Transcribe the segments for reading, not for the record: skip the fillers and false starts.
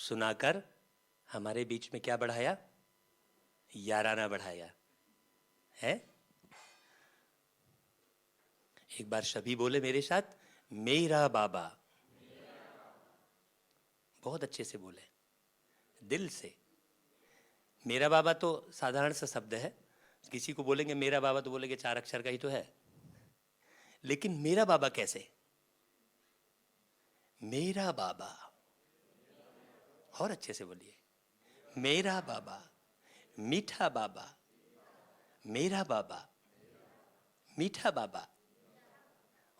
सुनाकर हमारे बीच में क्या बढ़ाया? याराना बढ़ाया है। एक बार सभी बोले मेरे साथ, मेरा बाबा। बहुत अच्छे से बोले, दिल से। मेरा बाबा तो साधारण सा शब्द है, किसी को बोलेंगे मेरा बाबा तो बोलेंगे 4 अक्षर का ही तो है, लेकिन मेरा बाबा कैसे? मेरा बाबा, और अच्छे से बोलिए, मेरा बाबा, मीठा बाबा, मेरा बाबा, मीठा बाबा,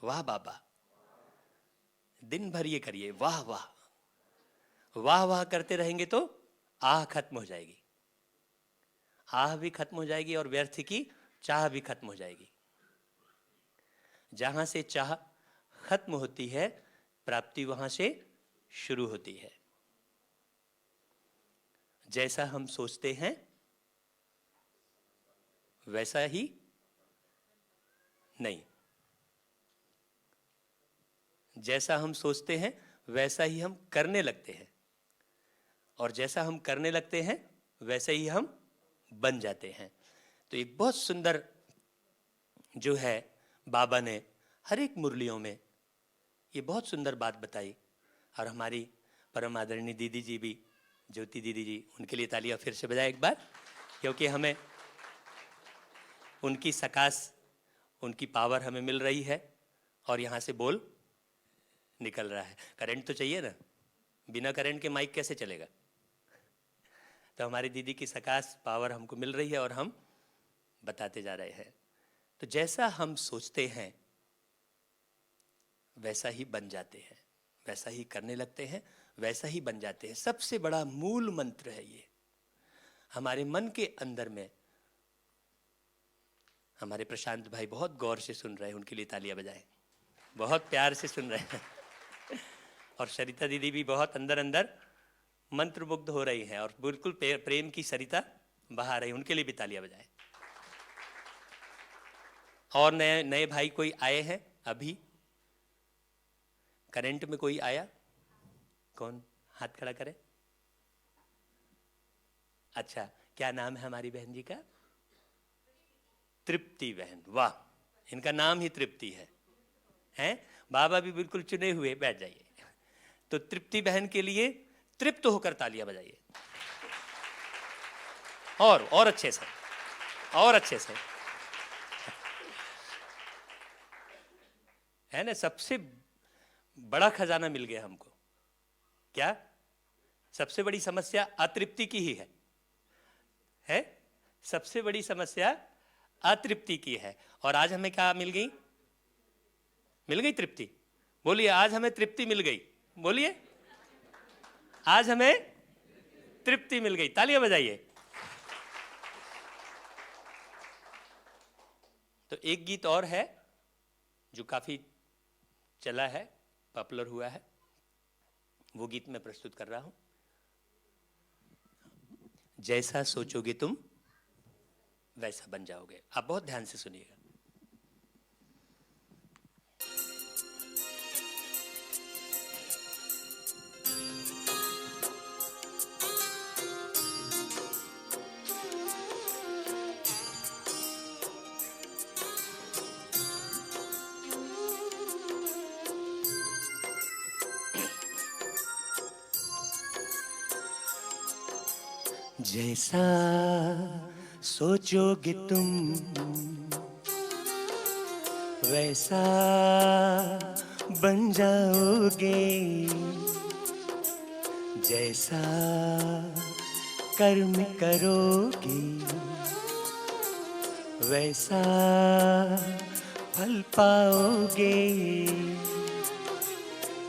वाह बाबा। दिन भर ये करिए, वाह वाह वाह वाह करते रहेंगे तो आह खत्म हो जाएगी, आह भी खत्म हो जाएगी और व्यर्थ की चाह भी खत्म हो जाएगी। जहां से चाह खत्म होती है, प्राप्ति वहां से शुरू होती है। जैसा हम सोचते हैं वैसा ही नहीं, जैसा हम सोचते हैं वैसा ही हम करने लगते हैं, और जैसा हम करने लगते हैं वैसे ही हम बन जाते हैं। तो एक बहुत सुंदर जो है बाबा ने हर एक मुरलियों में ये बहुत सुंदर बात बताई। और हमारी परम आदरणीय दीदी जी भी, ज्योति दीदी जी, उनके लिए तालियां फिर से बजाएं एक बार, क्योंकि हमें उनकी सकाश, उनकी पावर हमें मिल रही है और यहाँ से बोल निकल रहा है। करंट तो चाहिए ना, बिना करंट के माइक कैसे चलेगा? तो हमारी दीदी की सकाश पावर हमको मिल रही है और हम बताते जा रहे हैं। तो जैसा हम सोचते हैं वैसा ही बन जाते हैं, वैसा ही करने लगते हैं, वैसा ही बन जाते हैं। सबसे बड़ा मूल मंत्र है ये हमारे मन के अंदर में। हमारे प्रशांत भाई बहुत गौर से सुन रहे हैं, उनके लिए तालियां बजाएं, बहुत प्यार से सुन रहे हैं। और सरिता दीदी भी बहुत अंदर अंदर मंत्रमुग्ध हो रही हैं और बिल्कुल प्रेम की सरिता बहा रही, उनके लिए भी तालियां बजाएं। और नए नए भाई कोई आए हैं अभी? करंट में कोई आया? कौन? हाथ खड़ा करे। अच्छा, क्या नाम है हमारी बहन जी का? तृप्ति बहन। वाह, इनका नाम ही तृप्ति है, हैं? बाबा भी बिल्कुल चुने हुए, बैठ जाइए। तो तृप्ति बहन के लिए तृप्त होकर तालियां बजाइए, और अच्छे से, और अच्छे से, है ना? सबसे बड़ा खजाना मिल गया हमको। क्या? सबसे बड़ी समस्या अतृप्ति की ही है? सबसे बड़ी समस्या अतृप्ति की है। और आज हमें क्या मिल गई? मिल गई तृप्ति। बोलिए, आज हमें तृप्ति मिल गई। बोलिए, आज हमें तृप्ति मिल गई। तालियां बजाइए। तो एक गीत और है जो काफी चला है, पॉपुलर हुआ है, वो गीत मैं प्रस्तुत कर रहा हूं। जैसा सोचोगे तुम वैसा बन जाओगे। आप बहुत ध्यान से सुनिएगा। जैसा सोचोगे तुम वैसा बन जाओगे, जैसा कर्म करोगे वैसा फल पाओगे।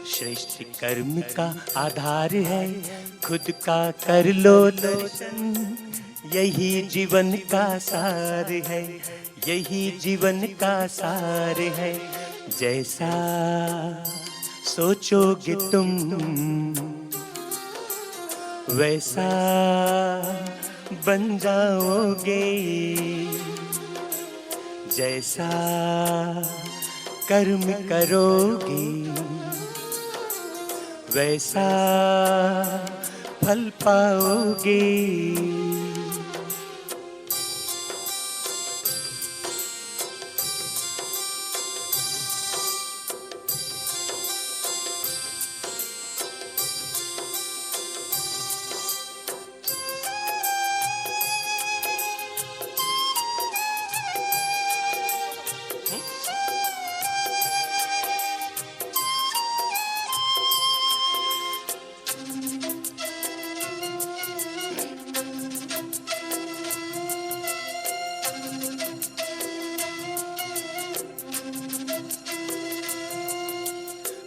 श्रेष्ठ कर्म का आधार है खुद का कर लो दर्शन, यही जीवन का सार है, यही जीवन का सार है। जैसा सोचोगे तुम वैसा बन जाओगे, जैसा कर्म करोगे वैसा फल पाओगे।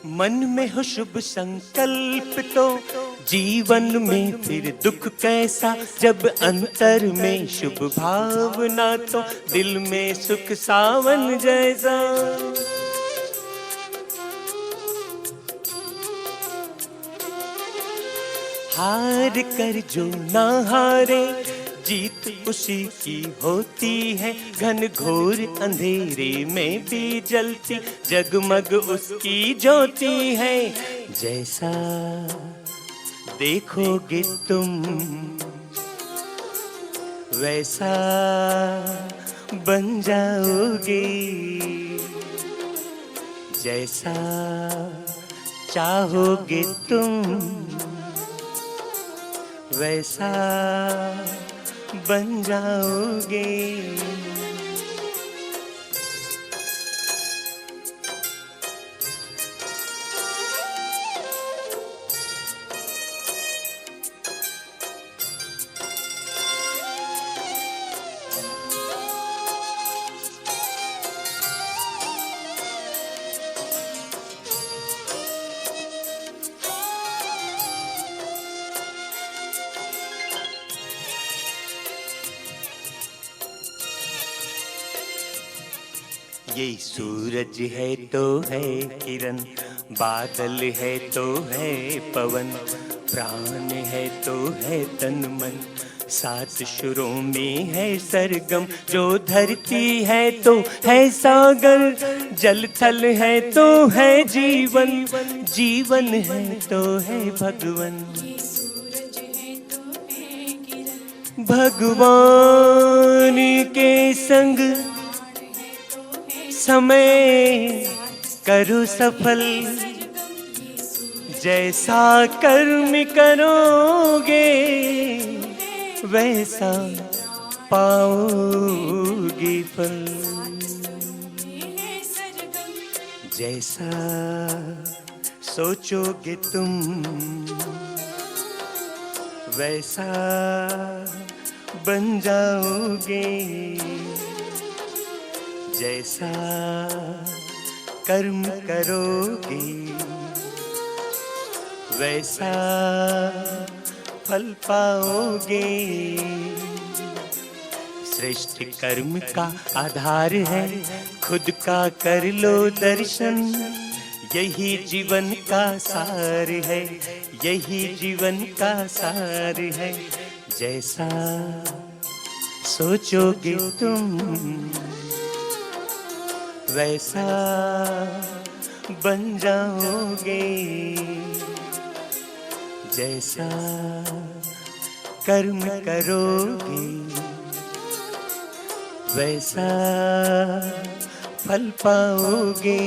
मन में हो शुभ संकल्प तो जीवन में फिर दुख कैसा, जब अंतर में शुभ भावना तो दिल में सुख सावन जैसा। हार कर जो ना हारे, जीत उसी की होती है। घन घोर अंधेरे में भी जलती जगमग उसकी ज्योति है। जैसा देखोगे तुम वैसा बन जाओगे। जैसा चाहोगे तुम वैसा बन जाओगे। ये सूरज है तो है किरण, बादल है तो है पवन, प्राण है तो है तन मन, सात सुरों में है सरगम। जो धरती है तो है सागर, जल थल है तो है जीवन, जीवन है तो है भगवन। भगवान के संग समय करो सफल, जैसा कर्म करोगे वैसा पाओगे फल। जैसा सोचोगे तुम वैसा बन जाओगे। जैसा कर्म करोगे वैसा फल पाओगे। श्रेष्ठ कर्म का आधार है, खुद का कर लो दर्शन। यही जीवन का सार है, यही जीवन का सार है। जैसा सोचोगे तुम वैसा बन जाओगे। जैसा कर्म करोगे वैसा फल पाओगे।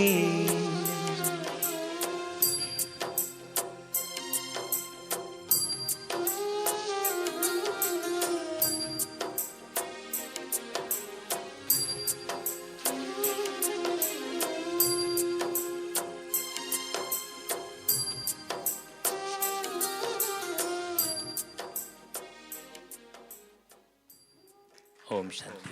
ओम शांति।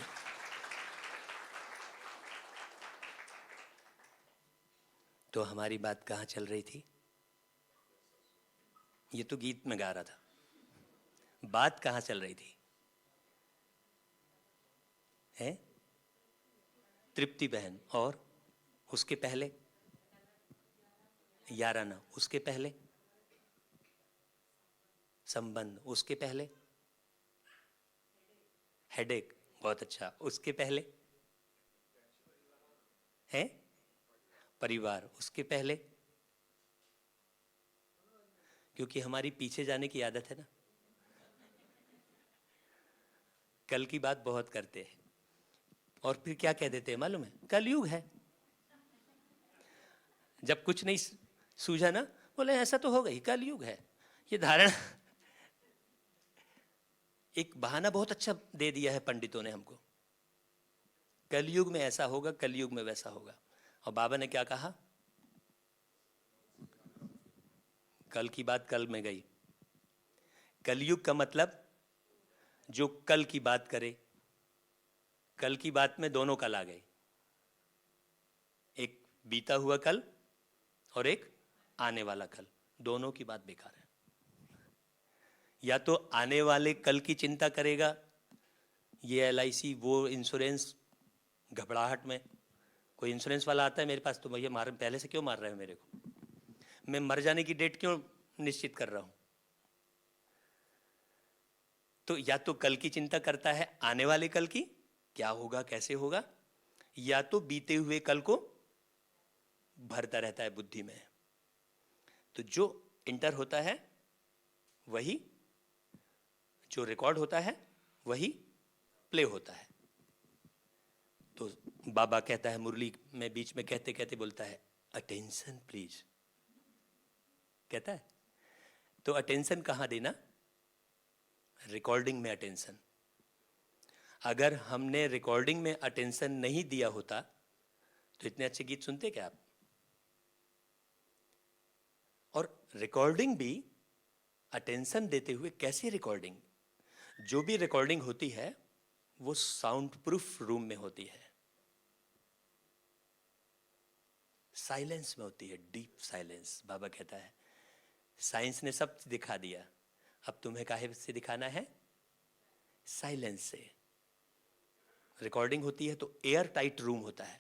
तो हमारी बात कहाँ चल रही थी? ये तो गीत में गा रहा था। बात कहाँ चल रही थी? है तृप्ति बहन, और उसके पहले याराना, उसके पहले संबंध, उसके पहले हेडेक, बहुत अच्छा। उसके पहले है परिवार, उसके पहले क्योंकि हमारी पीछे जाने की आदत है ना, कल की बात बहुत करते हैं और फिर क्या कह देते हैं मालूम है, कलयुग है। जब कुछ नहीं सूझा ना, बोले ऐसा तो होगा ही, कलयुग है। ये धारणा, एक बहाना बहुत अच्छा दे दिया है पंडितों ने हमको, कलयुग में ऐसा होगा, कलयुग में वैसा होगा। और बाबा ने क्या कहा, कल की बात कल में गई। कलयुग का मतलब जो कल की बात करे, कल की बात में दोनों कल आ गए, एक बीता हुआ कल और एक आने वाला कल, दोनों की बात बेकार है। या तो आने वाले कल की चिंता करेगा, ये LIC वो इंश्योरेंस, घबराहट में कोई इंश्योरेंस वाला आता है मेरे पास, तो भैया मार, पहले से क्यों मार रहे हो मेरे को, मैं मर जाने की डेट क्यों निश्चित कर रहा हूं। तो या तो कल की चिंता करता है, आने वाले कल की क्या होगा कैसे होगा, या तो बीते हुए कल को भरता रहता है बुद्धि में। तो जो इंटर होता है वही, जो रिकॉर्ड होता है वही प्ले होता है। तो बाबा कहता है मुरली में बीच में कहते कहते बोलता है, अटेंशन प्लीज, कहता है। तो अटेंशन कहां देना, रिकॉर्डिंग में अटेंशन। अगर हमने रिकॉर्डिंग में अटेंशन नहीं दिया होता तो इतने अच्छे गीत सुनते क्या आप। और रिकॉर्डिंग भी अटेंशन देते हुए, कैसे रिकॉर्डिंग, जो भी रिकॉर्डिंग होती है वो साउंड प्रूफ रूम में होती है, साइलेंस में होती है, डीप साइलेंस। बाबा कहता है साइंस ने सब दिखा दिया, अब तुम्हें काहे से दिखाना है, साइलेंस से। रिकॉर्डिंग होती है तो एयर टाइट रूम होता है।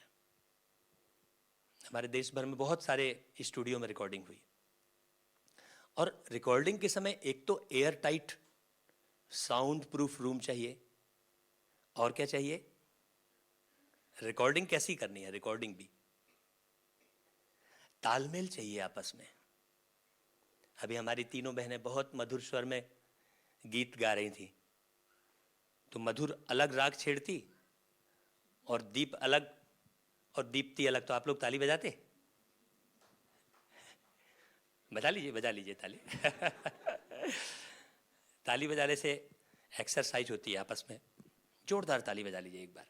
हमारे देश भर में बहुत सारे स्टूडियो में रिकॉर्डिंग हुई, और रिकॉर्डिंग के समय एक तो air tight sound proof room चाहिए, और क्या चाहिए, रिकॉर्डिंग कैसी करनी है, रिकॉर्डिंग भी तालमेल चाहिए आपस में। अभी हमारी तीनों बहनें बहुत मधुर स्वर में गीत गा रही थी, तो मधुर अलग राग छेड़ती और दीप अलग और दीप्ति अलग, तो आप लोग ताली बजाते, बजा लीजिए ताली। ताली बजाने से एक्सरसाइज होती है आपस में, जोरदार ताली बजा लीजिए एक बार।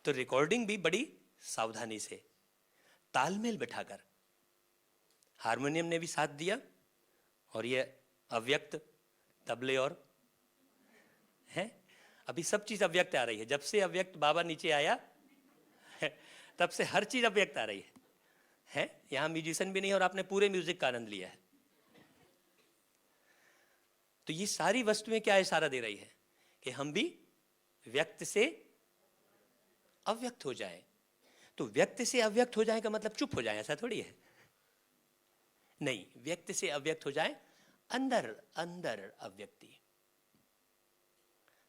तो रिकॉर्डिंग भी बड़ी सावधानी से, तालमेल बिठाकर, हारमोनियम ने भी साथ दिया, और ये अव्यक्त तबले और है, अभी सब चीज अव्यक्त आ रही है। जब से अव्यक्त बाबा नीचे आया तब से हर चीज अव्यक्त आ रही है। यहां म्यूजिशियन भी नहीं और आपने पूरे म्यूजिक का आनंद लिया है। तो ये सारी वस्तुएं क्या इशारा दे रही है कि हम भी व्यक्त से अव्यक्त हो जाए। तो व्यक्त से अव्यक्त हो जाए का मतलब चुप हो जाए, ऐसा थोड़ी है, नहीं, व्यक्त से अव्यक्त हो जाए, अंदर अंदर अव्यक्ति।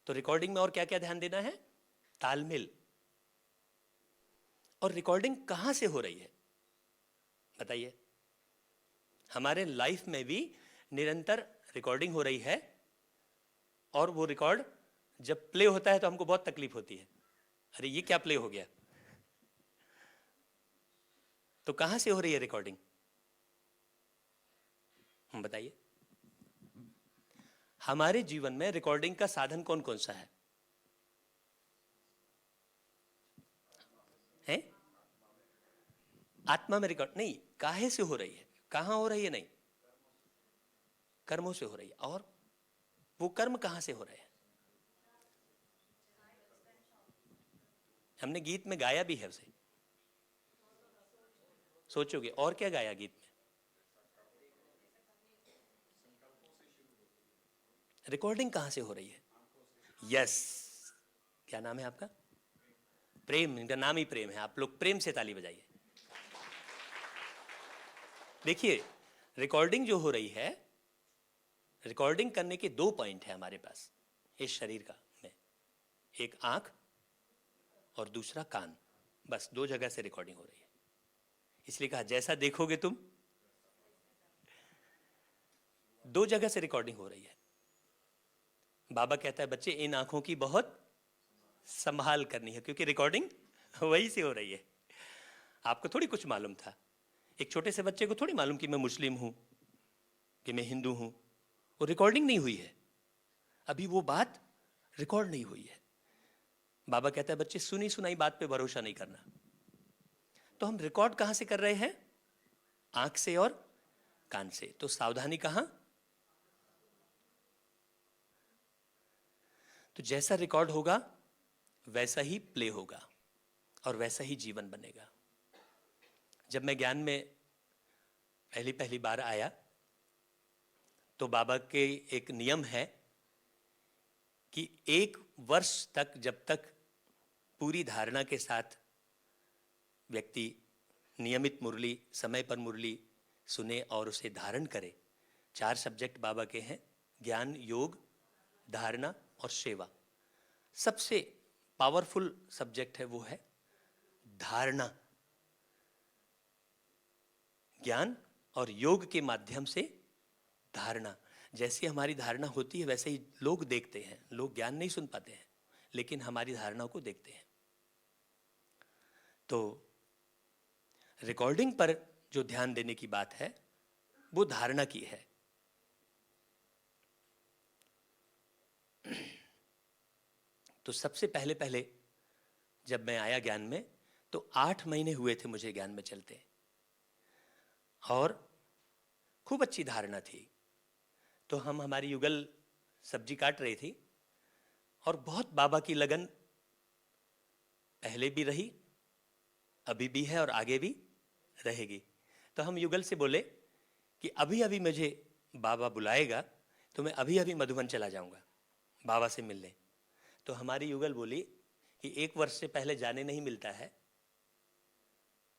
तो रिकॉर्डिंग में और क्या क्या ध्यान देना है, तालमेल। और रिकॉर्डिंग कहां से हो रही है बताइए। हमारे लाइफ में भी निरंतर रिकॉर्डिंग हो रही है, और वो रिकॉर्ड जब प्ले होता है तो हमको बहुत तकलीफ होती है, अरे ये क्या प्ले हो गया। तो कहां से हो रही है रिकॉर्डिंग, हम बताइए। हमारे जीवन में रिकॉर्डिंग का साधन कौन कौन सा है? आत्मा में रिकॉर्ड नहीं, काहे से हो रही है, कहां हो रही है, नहीं, कर्मों से हो रही है। और वो कर्म कहां से हो रहे हैं? हमने गीत में गाया भी है उसे, सोचोगे और क्या गाया गीत में? रिकॉर्डिंग कहां से हो रही है? यस, क्या नाम है आपका? प्रेम, इनका नाम ही प्रेम है। आप लोग प्रेम से ताली बजाइए। देखिए, रिकॉर्डिंग जो हो रही है, रिकॉर्डिंग करने के दो पॉइंट है हमारे पास इस शरीर का में, एक आंख और दूसरा कान, बस दो जगह से रिकॉर्डिंग हो रही है। इसलिए कहा जैसा देखोगे तुम। 2 जगह से रिकॉर्डिंग हो रही है। बाबा कहता है बच्चे इन आंखों की बहुत संभाल करनी है, क्योंकि रिकॉर्डिंग वही से हो रही है। आपको थोड़ी कुछ मालूम था, एक छोटे से बच्चे को थोड़ी मालूम कि मैं मुस्लिम हूं, कि मैं हिंदू हूं। वो रिकॉर्डिंग नहीं हुई है, अभी वो बात रिकॉर्ड नहीं हुई है। बाबा कहता है बच्चे सुनी सुनाई बात पे भरोसा नहीं करना। तो हम रिकॉर्ड कहां से कर रहे हैं? आंख से और कान से। तो सावधानी कहां? तो जैसा रिकॉर्ड होगा वैसा ही प्ले होगा और वैसा ही जीवन बनेगा। जब मैं ज्ञान में पहली बार आया तो बाबा के एक नियम है कि 1 वर्ष तक, जब तक पूरी धारणा के साथ व्यक्ति नियमित मुरली, समय पर मुरली सुने और उसे धारण करे। 4 सब्जेक्ट बाबा के हैं, ज्ञान, योग, धारणा और सेवा। सबसे पावरफुल सब्जेक्ट है वो है धारणा। ज्ञान और योग के माध्यम से धारणा। जैसी हमारी धारणा होती है वैसे ही लोग देखते हैं। लोग ज्ञान नहीं सुन पाते हैं लेकिन हमारी धारणा को देखते हैं। तो रिकॉर्डिंग पर जो ध्यान देने की बात है वो धारणा की है। तो सबसे पहले जब मैं आया ज्ञान में तो 8 महीने हुए थे मुझे ज्ञान में चलते, और खूब अच्छी धारणा थी। तो हम हमारी युगल सब्जी काट रही थी और बहुत बाबा की लगन पहले भी रही, अभी भी है और आगे भी रहेगी। तो हम युगल से बोले कि अभी अभी मुझे बाबा बुलाएगा तो मैं अभी अभी मधुबन चला जाऊंगा बाबा से मिलने। तो हमारी युगल बोली कि 1 वर्ष से पहले जाने नहीं मिलता है,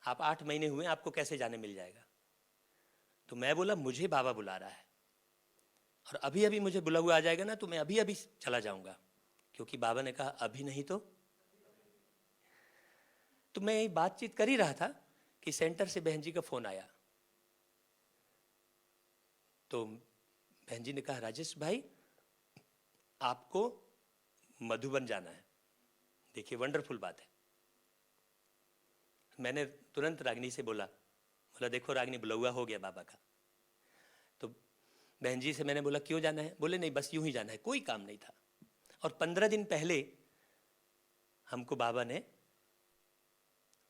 आप 8 महीने हुए, आपको कैसे जाने मिल जाएगा? तो मैं बोला मुझे बाबा बुला रहा है और अभी अभी मुझे बुला हुआ आ जाएगा ना तो मैं अभी अभी चला जाऊंगा, क्योंकि बाबा ने कहा अभी नहीं तो मैं बातचीत कर ही रहा था कि सेंटर से बहन जी का फोन आया। तो बहन जी ने कहा राजेश भाई आपको मधुबन जाना है। देखिए वंडरफुल बात है। मैंने तुरंत रागिनी से बोला देखो रागिनी बुलावा हो गया बाबा का। तो बहन जी से मैंने बोला क्यों जाना है? बोले नहीं बस यूं ही जाना है, कोई काम नहीं था। और 15 दिन पहले हमको बाबा ने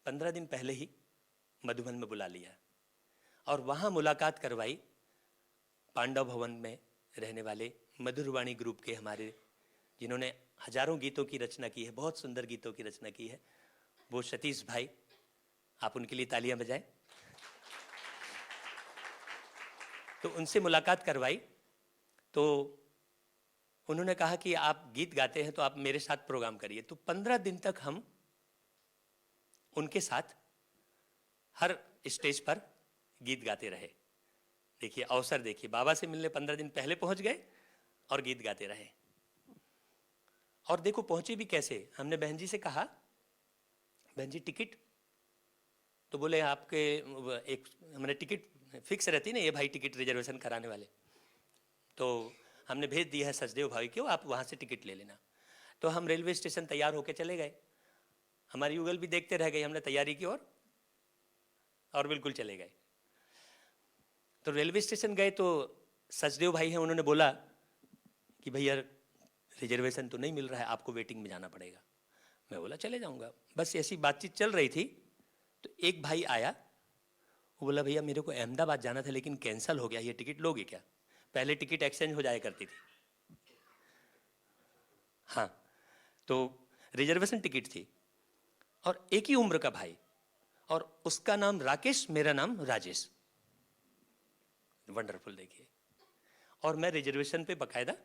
15 दिन पहले ही मधुबन में बुला लिया और वहां मुलाकात करवाई पांडव भवन में रहने वाले मधुरवाणी ग्रुप के हमारे, जिन्होंने हजारों गीतों की रचना की है, बहुत सुंदर गीतों की रचना की है, वो सतीश भाई। आप उनके लिए तालियां बजाएं। तो उनसे मुलाकात करवाई तो उन्होंने कहा कि आप गीत गाते हैं तो आप मेरे साथ प्रोग्राम करिए। तो 15 दिन तक हम उनके साथ हर स्टेज पर गीत गाते रहे। देखिए अवसर, देखिए बाबा से मिलने 15 दिन पहले पहुंच गए और गीत गाते रहे। और देखो पहुंचे भी कैसे। हमने बहन जी से कहा बहन जी टिकट, तो बोले आपके एक हमने टिकट फिक्स रहती ना, ये भाई टिकट रिजर्वेशन कराने वाले, तो हमने भेज दिया है सचदेव भाई को, आप वहाँ से टिकट ले लेना। तो हम रेलवे स्टेशन तैयार होकर चले गए। हमारी युगल भी देखते रह गए, हमने तैयारी की और बिल्कुल चले गए। तो रेलवे स्टेशन गए तो सचदेव भाई हैं, उन्होंने बोला कि भैया रिजर्वेशन तो नहीं मिल रहा है, आपको वेटिंग में जाना पड़ेगा। मैं बोला चले जाऊँगा। बस ऐसी बातचीत चल रही थी तो एक भाई आया, वो बोला भैया मेरे को अहमदाबाद जाना था लेकिन कैंसिल हो गया, ये टिकट लोगे क्या? पहले टिकट एक्सचेंज हो जाया करती थी। हाँ, तो रिजर्वेशन टिकट थी और एक ही उम्र का भाई, और उसका नाम राकेश, मेरा नाम राजेश। वंडरफुल। देखिए, और मैं रिजर्वेशन पे बकायदा,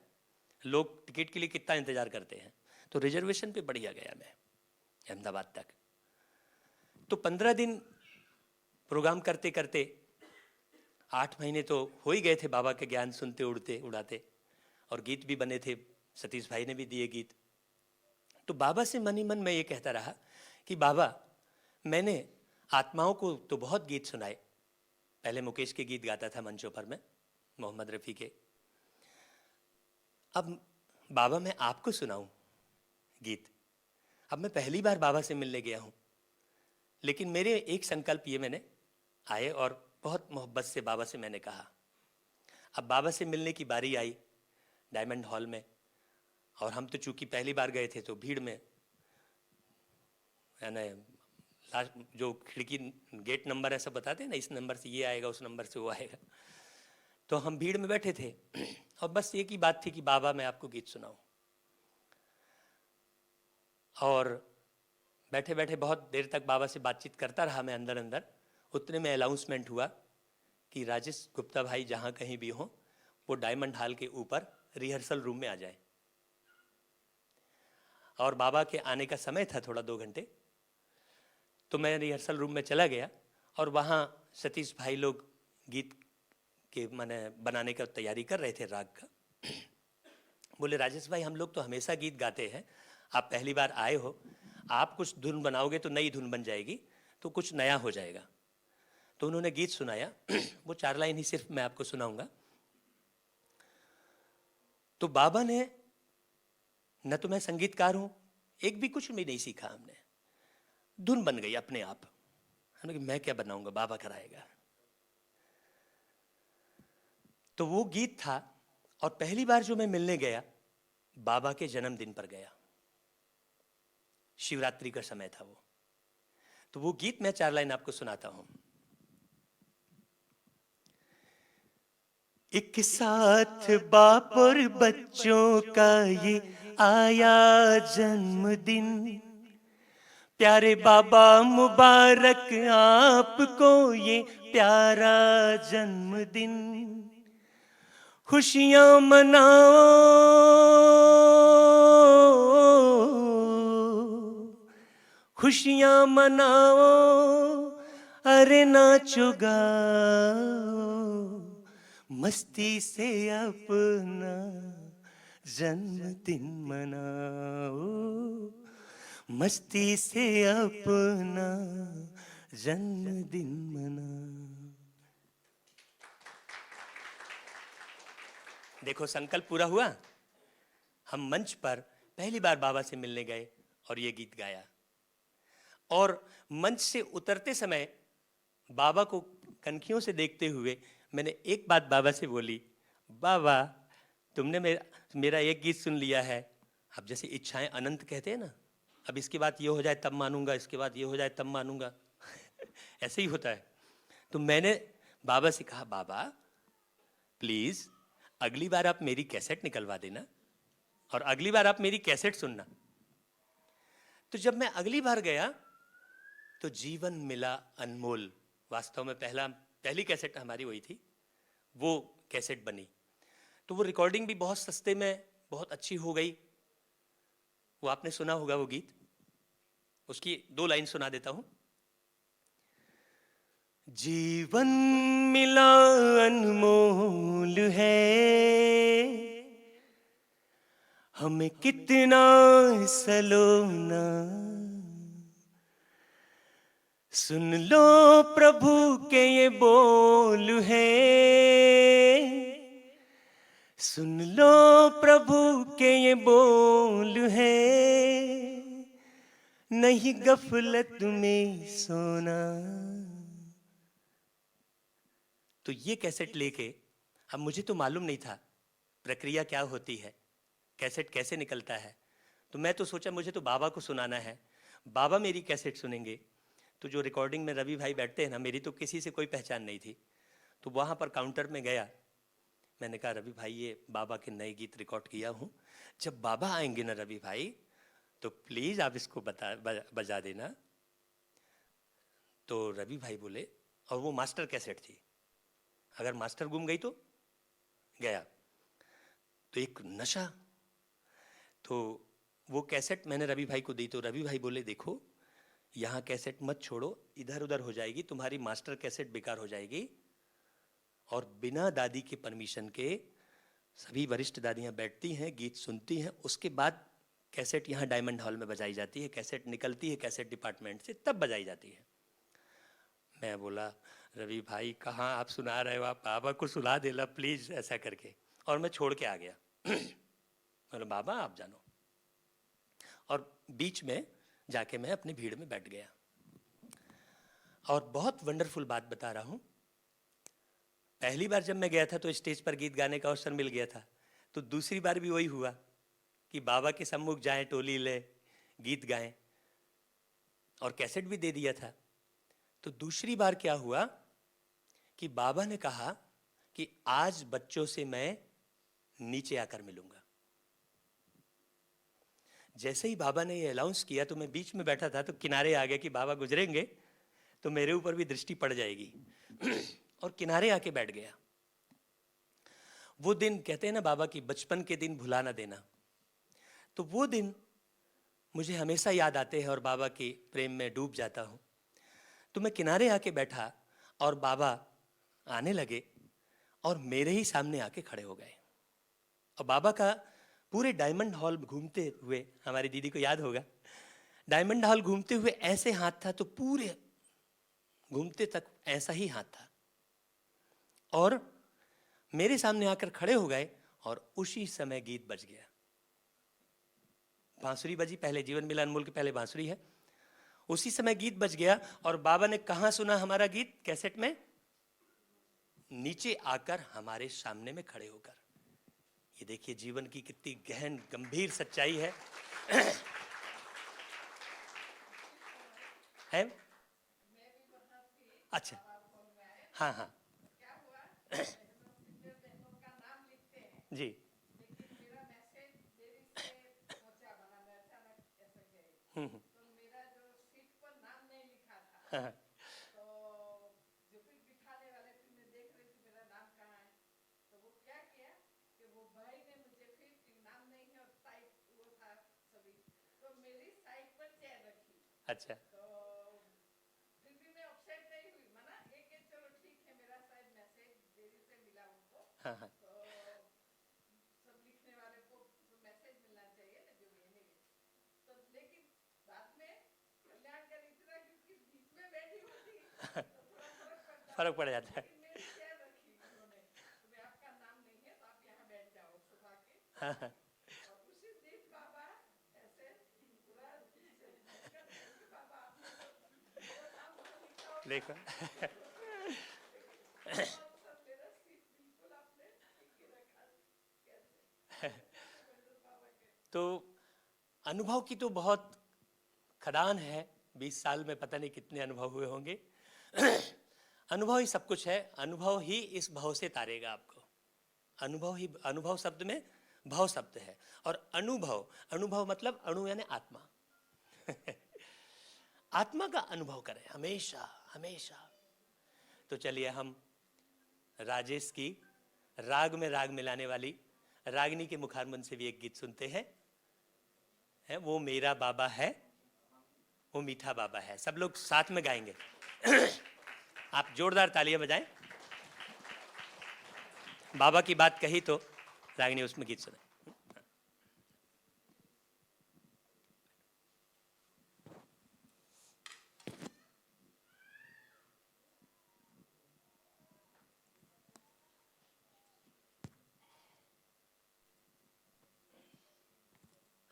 लोग टिकट के लिए कितना इंतजार करते हैं, तो रिजर्वेशन पे बढ़िया गया मैं अहमदाबाद तक। तो 15 दिन प्रोग्राम करते करते 8 महीने तो हो ही गए थे बाबा के ज्ञान सुनते उड़ाते, और गीत भी बने थे, सतीश भाई ने भी दिए गीत। तो बाबा से मन ही मन मैं ये कहता रहा कि बाबा मैंने आत्माओं को तो बहुत गीत सुनाए। पहले मुकेश के गीत गाता था मंचों पर मैं, मोहम्मद रफ़ी के। अब बाबा मैं आपको सुनाऊं गीत। अब मैं पहली बार बाबा से मिलने गया हूं, लेकिन मेरे एक संकल्प ये मैंने आए और बहुत मोहब्बत से बाबा से मैंने कहा। अब बाबा से मिलने की बारी आई डायमंड हॉल में, और हम तो चूंकि पहली बार गए थे तो भीड़ में, यानी लास्ट जो खिड़की गेट नंबर है सब बताते हैं ना, इस नंबर से ये आएगा, उस नंबर से वो आएगा, तो हम भीड़ में बैठे थे और बस एक ही बात थी कि बाबा मैं आपको गीत सुनाऊं। और बैठे बैठे बहुत देर तक बाबा से बातचीत करता रहा मैं अंदर अंदर। उतने में अनाउंसमेंट हुआ कि राजेश गुप्ता भाई जहाँ कहीं भी हो वो डायमंड हॉल के ऊपर रिहर्सल रूम में आ जाए। और बाबा के आने का समय था थोड़ा 2 घंटे, तो मैं रिहर्सल रूम में चला गया और वहाँ सतीश भाई लोग गीत के माने बनाने का तैयारी कर रहे थे राग का। बोले राजेश भाई हम लोग तो हमेशा गीत गाते हैं, आप पहली बार आए हो, आप कुछ धुन बनाओगे तो नई धुन बन जाएगी, तो कुछ नया हो जाएगा। तो उन्होंने गीत सुनाया वो 4 लाइन ही सिर्फ मैं आपको सुनाऊंगा। तो बाबा ने, न तो मैं संगीतकार हूं, एक भी कुछ भी नहीं सीखा हमने, धुन बन गई अपने आप। मैं क्या बनाऊंगा, बाबा कराएगा। तो वो गीत था, और पहली बार जो मैं मिलने गया बाबा के जन्मदिन पर गया, शिवरात्रि का समय था वो। तो वो गीत मैं 4 लाइन आपको सुनाता हूं। एक साथ बाप और बच्चों का ये आया जन्मदिन, प्यारे बाबा मुबारक आपको ये प्यारा जन्मदिन। खुशियां मनाओ, खुशियां मनाओ, अरे नाचो गाओ, मस्ती से अपना जन्मदिन मनाओ, मस्ती से अपना जन्मदिन मनाओ। देखो संकल्प पूरा हुआ। हम मंच पर पहली बार बाबा से मिलने गए और ये गीत गाया, और मंच से उतरते समय बाबा को कनखियों से देखते हुए मैंने एक बात बाबा से बोली, बाबा तुमने मेरा एक गीत सुन लिया है, अब जैसे इच्छाएं अनंत कहते हैं ना, अब इसके बाद ये हो जाए तब मानूंगा, इसके बाद ये हो जाए तब मानूंगा ऐसे ही होता है। तो मैंने बाबा से कहा, बाबा प्लीज अगली बार आप मेरी कैसेट निकलवा देना और अगली बार आप मेरी कैसेट सुनना। तो जब मैं अगली बार गया तो जीवन मिला अनमोल, वास्तव में पहली कैसेट हमारी वही थी, वो कैसेट बनी। तो वो रिकॉर्डिंग भी बहुत सस्ते में बहुत अच्छी हो गई। वो आपने सुना होगा वो गीत, उसकी 2 लाइन सुना देता हूं। जीवन मिला अनमोल है, हमें कितना सलोना, सुन लो प्रभु के ये बोल है, सुन लो प्रभु के ये बोल है, नहीं गफलत में सोना। तो ये कैसेट लेके, अब मुझे तो मालूम नहीं था प्रक्रिया क्या होती है, कैसेट कैसे निकलता है, तो मैं तो सोचा मुझे तो बाबा को सुनाना है, बाबा मेरी कैसेट सुनेंगे। तो जो रिकॉर्डिंग में रवि भाई बैठते हैं ना, मेरी तो किसी से कोई पहचान नहीं थी। तो वहाँ पर काउंटर में गया, मैंने कहा रवि भाई ये बाबा के नए गीत रिकॉर्ड किया हूँ, जब बाबा आएंगे ना रवि भाई तो प्लीज़ आप इसको बजा देना। तो रवि भाई बोले, और वो मास्टर कैसेट थी, अगर मास्टर गुम गई तो गया, तो एक नशा। तो वो कैसेट मैंने रवि भाई को दी, तो रवि भाई बोले देखो यहाँ कैसेट मत छोड़ो, इधर उधर हो जाएगी, तुम्हारी मास्टर कैसेट बेकार हो जाएगी। और बिना दादी के परमिशन के सभी वरिष्ठ दादियाँ बैठती हैं, गीत सुनती हैं, उसके बाद कैसेट यहाँ डायमंड हॉल में बजाई जाती है, कैसेट निकलती है कैसेट डिपार्टमेंट से, तब बजाई जाती है। मैं बोला रवि भाई कहाँ आप सुना रहे हो, आप बाबा को सुना देना प्लीज़ ऐसा करके, और मैं छोड़ के आ गया। बोला बाबा आप जानो, और बीच में जाके मैं अपनी भीड़ में बैठ गया। और बहुत वंडरफुल बात बता रहा हूँ, पहली बार जब मैं गया था तो स्टेज पर गीत गाने का अवसर मिल गया था, तो दूसरी बार भी वही हुआ कि बाबा के सम्मुख जाएं, टोली ले, गीत गाएं, और कैसेट भी दे दिया था। तो दूसरी बार क्या हुआ कि बाबा ने कहा कि आज बच्चों से मैं नीचे आकर मिलूंगा। जैसे ही बाबा ने ये अनाउंस किया तो मैं बीच में बैठा था, तो किनारे आ गया कि बाबा गुजरेंगे तो मेरे ऊपर भी दृष्टि पड़ जाएगी। और किनारे आके बैठ गया। वो दिन कहते हैं ना बाबा की बचपन के दिन भुला ना देना, तो वो दिन मुझे हमेशा याद आते हैं और बाबा के प्रेम में डूब जाता हूँ। तो मैं किनारे आके बैठा और बाबा आने लगे और मेरे ही सामने आके खड़े हो गए। और बाबा का पूरे डायमंड हॉल घूमते हुए, हमारी दीदी को याद होगा, डायमंड हॉल घूमते हुए ऐसे हाथ था, तो पूरे घूमते तक ऐसा ही हाथ था, और मेरे सामने आकर खड़े हो गए। और उसी समय गीत बज गया, बांसुरी बजी, पहले जीवन मिलन मूल के पहले बांसुरी है, उसी समय गीत बज गया। और बाबा ने कहाँ सुना हमारा गीत कैसेट में? नीचे आकर हमारे सामने में खड़े होकर। ये देखिए जीवन की कितनी गहन गंभीर सच्चाई है। है? अच्छा, हाँ हाँ जी, हम्म, हाँ, अच्छा, हाँ हाँ, फर्क पड़ जाता है। हाँ हाँ, देखो। तो अनुभव की तो बहुत खदान है, 20 साल में पता नहीं कितने अनुभव हुए होंगे। अनुभव ही सब कुछ है, अनुभव ही इस भव से तारेगा आपको। अनुभव ही, अनुभव शब्द में भव शब्द है, और अनुभव, अनुभव मतलब अणु यानी आत्मा। आत्मा का अनुभव करें हमेशा हमेशा। तो चलिए हम राजेश की राग में राग मिलाने वाली रागिनी के मुखारबंद से भी एक गीत सुनते हैं। है वो मेरा बाबा है, वो मीठा बाबा है। सब लोग साथ में गाएंगे। आप जोरदार तालियां बजाएं। बाबा की बात कही तो रागिनी उसमें गीत सुनाए।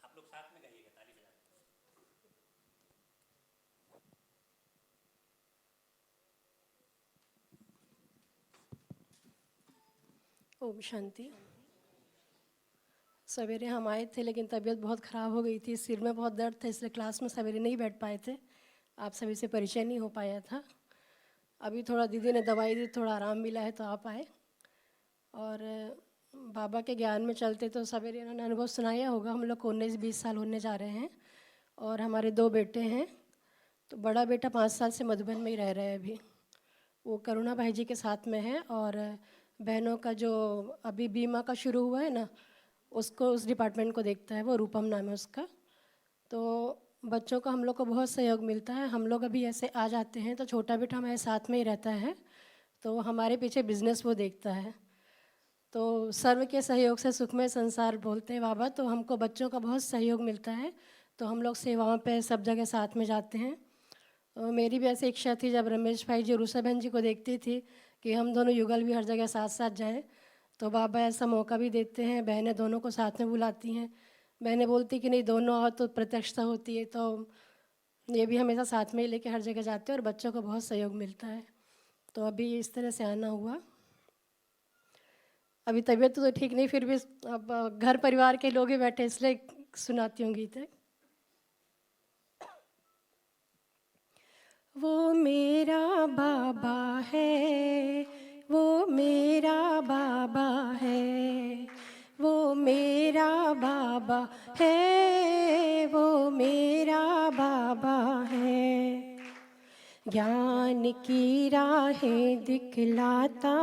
आप लोग साथ में गाइएगा, ताली बजा। ओम शांति। सवेरे हम आए थे लेकिन तबीयत बहुत ख़राब हो गई थी, सिर में बहुत दर्द था, इसलिए क्लास में सवेरे नहीं बैठ पाए थे, आप सभी से परिचय नहीं हो पाया था। अभी थोड़ा दीदी ने दवाई दी, थोड़ा आराम मिला है तो आप आए। और बाबा के ज्ञान में चलते तो सवेरे इन्होंने अनुभव सुनाया होगा। हम लोग को 19-20 साल होने जा रहे हैं और हमारे 2 बेटे हैं। तो बड़ा बेटा 5 साल से मधुबन में ही रह रहा है अभी, वो करुणा भाई जी के साथ में है। और बहनों का जो अभी बीमा का शुरू हुआ है ना, उसको उस डिपार्टमेंट को देखता है, वो रूपम नाम है उसका। तो बच्चों का हम लोग को बहुत सहयोग मिलता है। हम लोग अभी ऐसे आ जाते हैं तो छोटा बेटा हमारे साथ में ही रहता है, तो हमारे पीछे बिजनेस वो देखता है। तो सर्व के सहयोग से सुखमय संसार बोलते हैं बाबा, तो हमको बच्चों का बहुत सहयोग मिलता है। तो हम लोग सेवाओं पे सब जगह साथ में जाते हैं। मेरी भी ऐसी इच्छा थी जब रमेश भाई जी और उषा बहन जी को देखती थी कि हम दोनों युगल भी हर जगह साथ साथ जाएं, तो बाबा ऐसा मौका भी देते हैं, बहनें दोनों को साथ में बुलाती हैं। बहनें बोलती कि नहीं दोनों आओ तो प्रत्यक्षता होती है, तो ये भी हमेशा साथ में ही लेके हर जगह जाते हैं और बच्चों को बहुत सहयोग मिलता है। तो अभी इस तरह से आना हुआ। अभी तबीयत तो ठीक नहीं, फिर भी अब घर परिवार के लोग ही बैठे इसलिए सुनाती हूँ गीत। वो मेरा बाबा है, वो मेरा बाबा है, वो मेरा बाबा है, वो मेरा बाबा है। ज्ञान की राहें दिखलाता,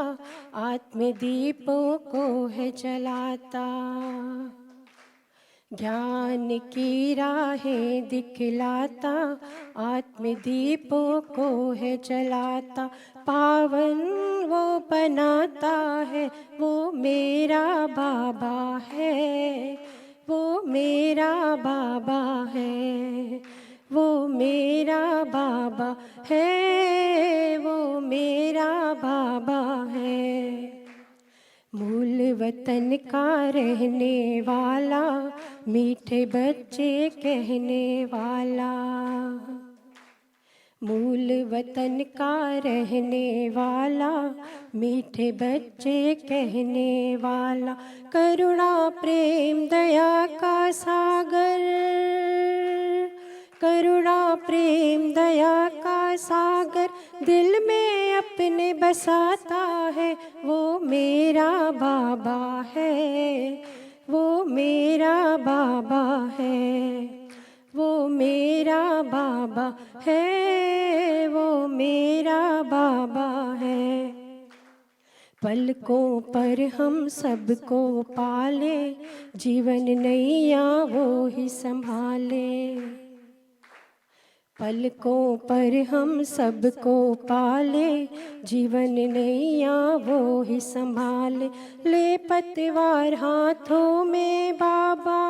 आत्मदीपों को है जलाता। ज्ञान की राहें दिखलाता, आत्मदीपों को है जलाता। पावन वो बनाता है, वो मेरा बाबा है, वो मेरा बाबा है, वो मेरा बाबा है, वो मेरा बाबा है। मूल वतन का रहने वाला, मीठे बच्चे कहने वाला। मूल वतन का रहने वाला, मीठे बच्चे कहने वाला। करुणा प्रेम दया का सागर, करुणा प्रेम दया का सागर, दिल में अपने बसाता है, वो मेरा बाबा है, वो मेरा बाबा है, वो मेरा बाबा है, वो मेरा बाबा है। पलकों पर हम सबको पाले, जीवन नैया वो ही संभाले। पलकों पर हम सबको पाले, जीवन नैया वो ही संभाले। ले पतवार हाथों में बाबा,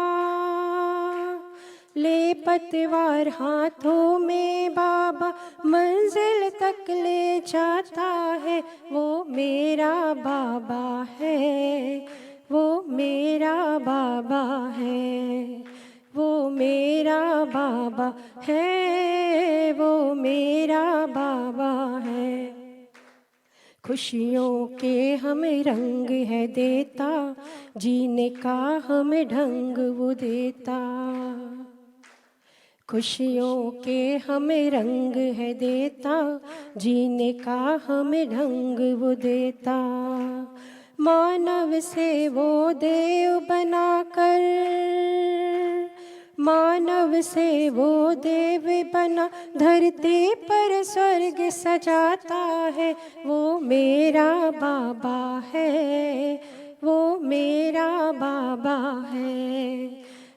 ले पतवार हाथों में बाबा, मंजिल तक ले जाता है, वो मेरा बाबा है, वो मेरा बाबा है, वो मेरा बाबा है, वो मेरा बाबा है। खुशियों के हमें रंग है देता, जीने का हमें ढंग वो देता। खुशियों के हमें रंग है देता, जीने का हमें ढंग वो देता। मानव से वो देव बनाकर, मानव से वो देव बना, धरती पर स्वर्ग सजाता है, वो मेरा बाबा है, वो मेरा बाबा है,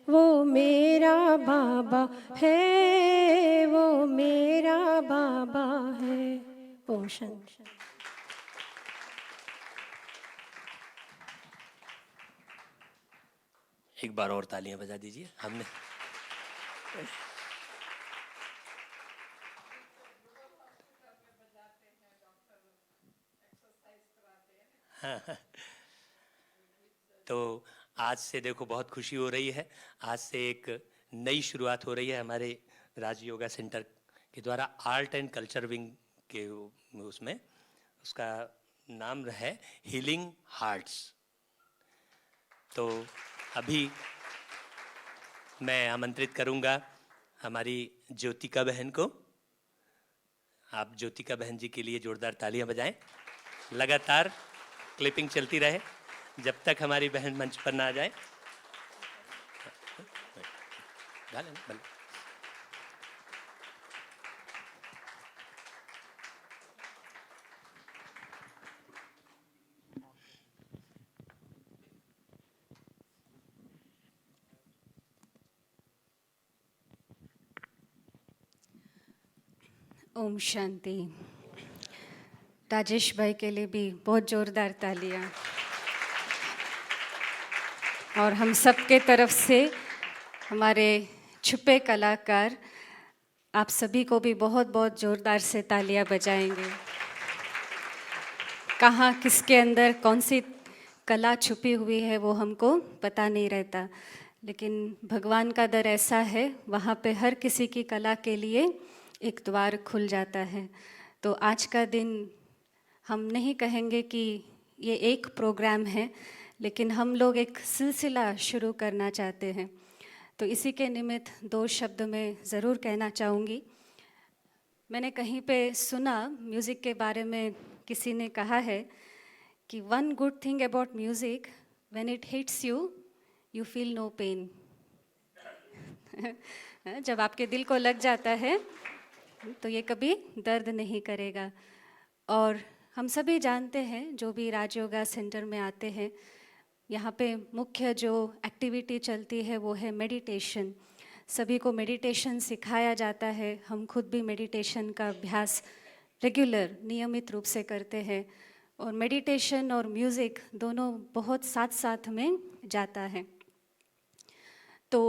वो मेरा बाबा है, वो मेरा बाबा है। ओम शांति। एक बार और तालियां बजा दीजिए। हमने तो आज से देखो बहुत खुशी हो रही है। आज से एक नई शुरुआत हो रही है हमारे राज योगा सेंटर के द्वारा, आर्ट एंड कल्चर विंग के उसमें, उसका नाम है हीलिंग हार्ट्स। तो अभी मैं आमंत्रित करूंगा हमारी ज्योतिका बहन को। आप ज्योतिका बहन जी के लिए जोरदार तालियां बजाएं। लगातार क्लिपिंग चलती रहे जब तक हमारी बहन मंच पर ना आ जाए। ओम शांति। राजेश भाई के लिए भी बहुत जोरदार तालियां, और हम सब के तरफ से हमारे छुपे कलाकार आप सभी को भी बहुत बहुत ज़ोरदार से तालियां बजाएंगे। कहाँ किसके अंदर कौन सी कला छुपी हुई है वो हमको पता नहीं रहता, लेकिन भगवान का दर ऐसा है, वहाँ पे हर किसी की कला के लिए एक द्वार खुल जाता है। तो आज का दिन हम नहीं कहेंगे कि ये एक प्रोग्राम है, लेकिन हम लोग एक सिलसिला शुरू करना चाहते हैं। तो इसी के निमित्त 2 शब्द में ज़रूर कहना चाहूँगी। मैंने कहीं पे सुना म्यूज़िक के बारे में, किसी ने कहा है कि one good thing about music, when it hits you you feel no pain. जब आपके दिल को लग जाता है तो ये कभी दर्द नहीं करेगा। और हम सभी जानते हैं, जो भी राजयोगा सेंटर में आते हैं, यहाँ पे मुख्य जो एक्टिविटी चलती है वो है मेडिटेशन। सभी को मेडिटेशन सिखाया जाता है। हम खुद भी मेडिटेशन का अभ्यास रेगुलर नियमित रूप से करते हैं, और मेडिटेशन और म्यूज़िक दोनों बहुत साथ साथ में जाता है। तो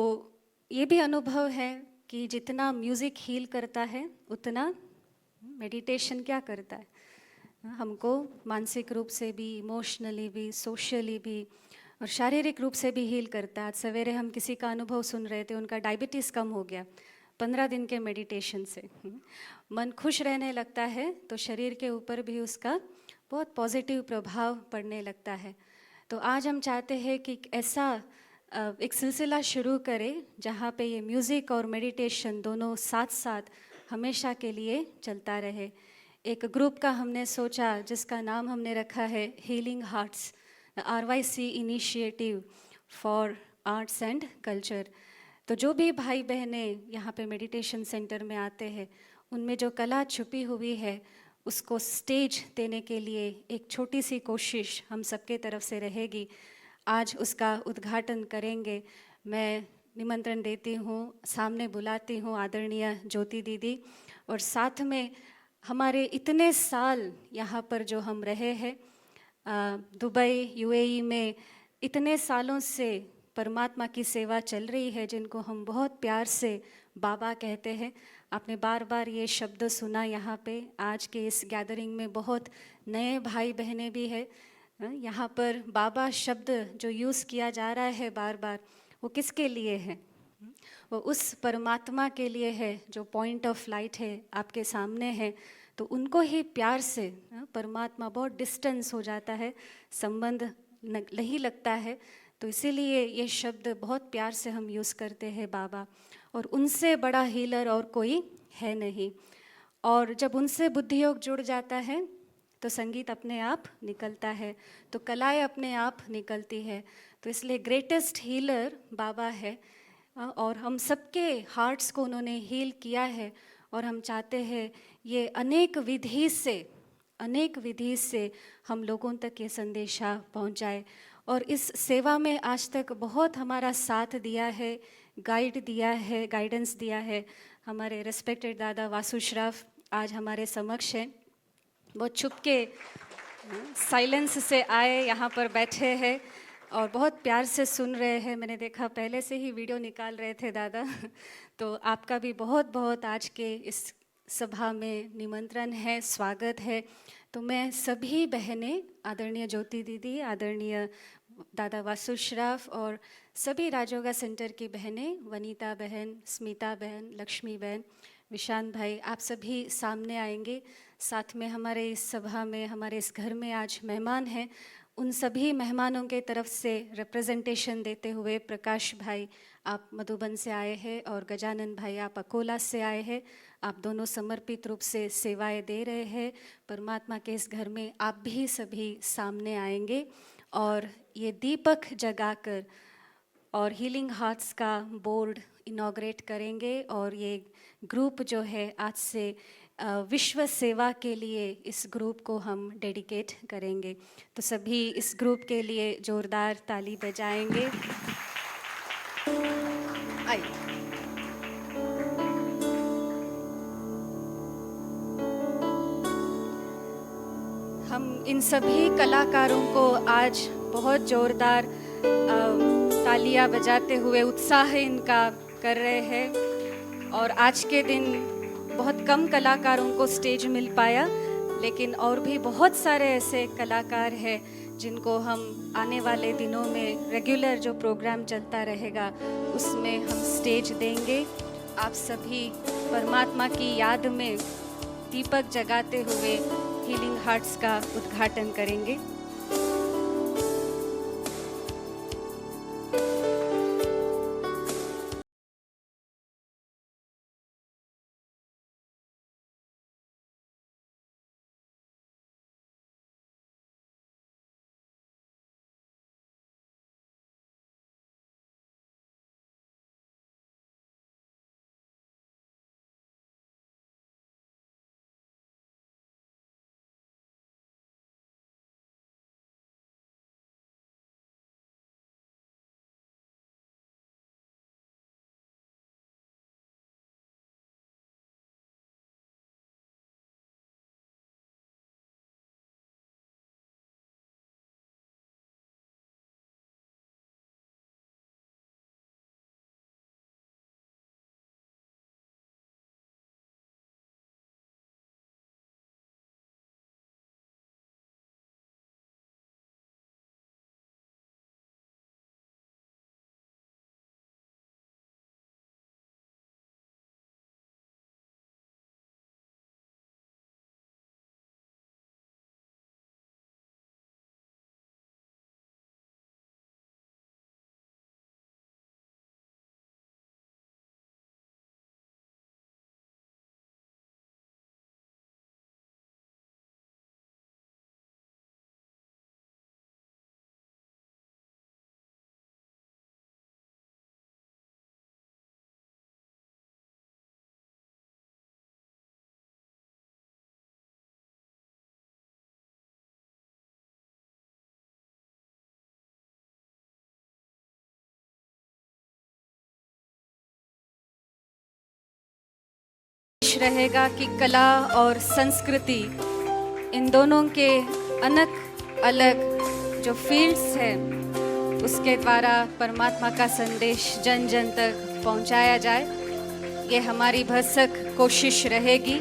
ये भी अनुभव है कि जितना म्यूज़िक हील करता है उतना मेडिटेशन क्या करता है, हमको मानसिक रूप से भी, इमोशनली भी, सोशली भी और शारीरिक रूप से भी हील करता है। आज सवेरे हम किसी का अनुभव सुन रहे थे, उनका डायबिटीज़ कम हो गया 15 दिन के मेडिटेशन से। मन खुश रहने लगता है तो शरीर के ऊपर भी उसका बहुत पॉजिटिव प्रभाव पड़ने लगता है। तो आज हम चाहते हैं कि ऐसा एक सिलसिला शुरू करें जहाँ पे ये म्यूज़िक और मेडिटेशन दोनों साथ साथ हमेशा के लिए चलता रहे। एक ग्रुप का हमने सोचा जिसका नाम हमने रखा है healing hearts, RYC initiative for arts and culture. तो जो भी भाई बहनें यहाँ पे मेडिटेशन सेंटर में आते हैं, उनमें जो कला छुपी हुई है उसको स्टेज देने के लिए एक छोटी सी कोशिश हम सबके तरफ से रहेगी। आज उसका उद्घाटन करेंगे। मैं निमंत्रण देती हूँ, सामने बुलाती हूँ आदरणीय ज्योति दीदी, और साथ में हमारे इतने साल यहाँ पर जो हम रहे हैं, दुबई UAE में इतने सालों से परमात्मा की सेवा चल रही है, जिनको हम बहुत प्यार से बाबा कहते हैं। आपने बार बार ये शब्द सुना यहाँ पे। आज के इस गैदरिंग में बहुत नए भाई बहनें भी हैं। यहाँ पर बाबा शब्द जो यूज़ किया जा रहा है बार बार, वो किसके लिए है? वो उस परमात्मा के लिए है जो पॉइंट ऑफ लाइट है, आपके सामने है। तो उनको ही प्यार से, परमात्मा बहुत डिस्टेंस हो जाता है, संबंध नहीं लगता है, तो इसीलिए ये शब्द बहुत प्यार से हम यूज़ करते हैं बाबा। और उनसे बड़ा हीलर और कोई है नहीं। और जब उनसे बुद्धि योग जुड़ जाता है तो संगीत अपने आप निकलता है, तो कलाएं अपने आप निकलती है। तो इसलिए ग्रेटेस्ट हीलर बाबा है, और हम सबके हार्ट्स को उन्होंने हील किया है। और हम चाहते हैं ये अनेक विधि से हम लोगों तक ये संदेशा पहुंच जाए। और इस सेवा में आज तक बहुत हमारा साथ दिया है, गाइडेंस दिया है हमारे रेस्पेक्टेड दादा वासु श्राफ। आज हमारे समक्ष हैं, बहुत छुप के साइलेंस से आए, यहाँ पर बैठे हैं और बहुत प्यार से सुन रहे हैं। मैंने देखा पहले से ही वीडियो निकाल रहे थे दादा। तो आपका भी बहुत बहुत आज के इस सभा में निमंत्रण है, स्वागत है। तो मैं सभी बहनें, आदरणीय ज्योति दीदी, आदरणीय दादा वासु श्राफ और सभी राजयोगा सेंटर की बहनें, वनीता बहन, स्मिता बहन, लक्ष्मी बहन, विशान भाई, आप सभी सामने आएंगे। साथ में हमारे इस सभा में, हमारे इस घर में आज मेहमान हैं, उन सभी मेहमानों के तरफ से रिप्रेजेंटेशन देते हुए प्रकाश भाई आप मधुबन से आए हैं और गजानन भाई आप अकोला से आए हैं। आप दोनों समर्पित रूप से सेवाएं दे रहे हैं परमात्मा के इस घर में। आप भी सभी सामने आएंगे और ये दीपक जगाकर और हीलिंग हार्ट्स का बोर्ड इनॉग्रेट करेंगे। और ये ग्रुप जो है आज से विश्व सेवा के लिए इस ग्रुप को हम डेडिकेट करेंगे। तो सभी इस ग्रुप के लिए जोरदार ताली बजाएंगे। आइए। हम इन सभी कलाकारों को आज बहुत जोरदार तालियां बजाते हुए उत्साह इनका कर रहे हैं। और आज के दिन बहुत कम कलाकारों को स्टेज मिल पाया, लेकिन और भी बहुत सारे ऐसे कलाकार हैं जिनको हम आने वाले दिनों में रेगुलर जो प्रोग्राम चलता रहेगा उसमें हम स्टेज देंगे। आप सभी परमात्मा की याद में दीपक जगाते हुए हीलिंग हार्ट्स का उद्घाटन करेंगे। रहेगा कि कला और संस्कृति इन दोनों के अलग अलग जो फील्ड्स हैं उसके द्वारा परमात्मा का संदेश जन जन तक पहुंचाया जाए, ये हमारी भरसक कोशिश रहेगी।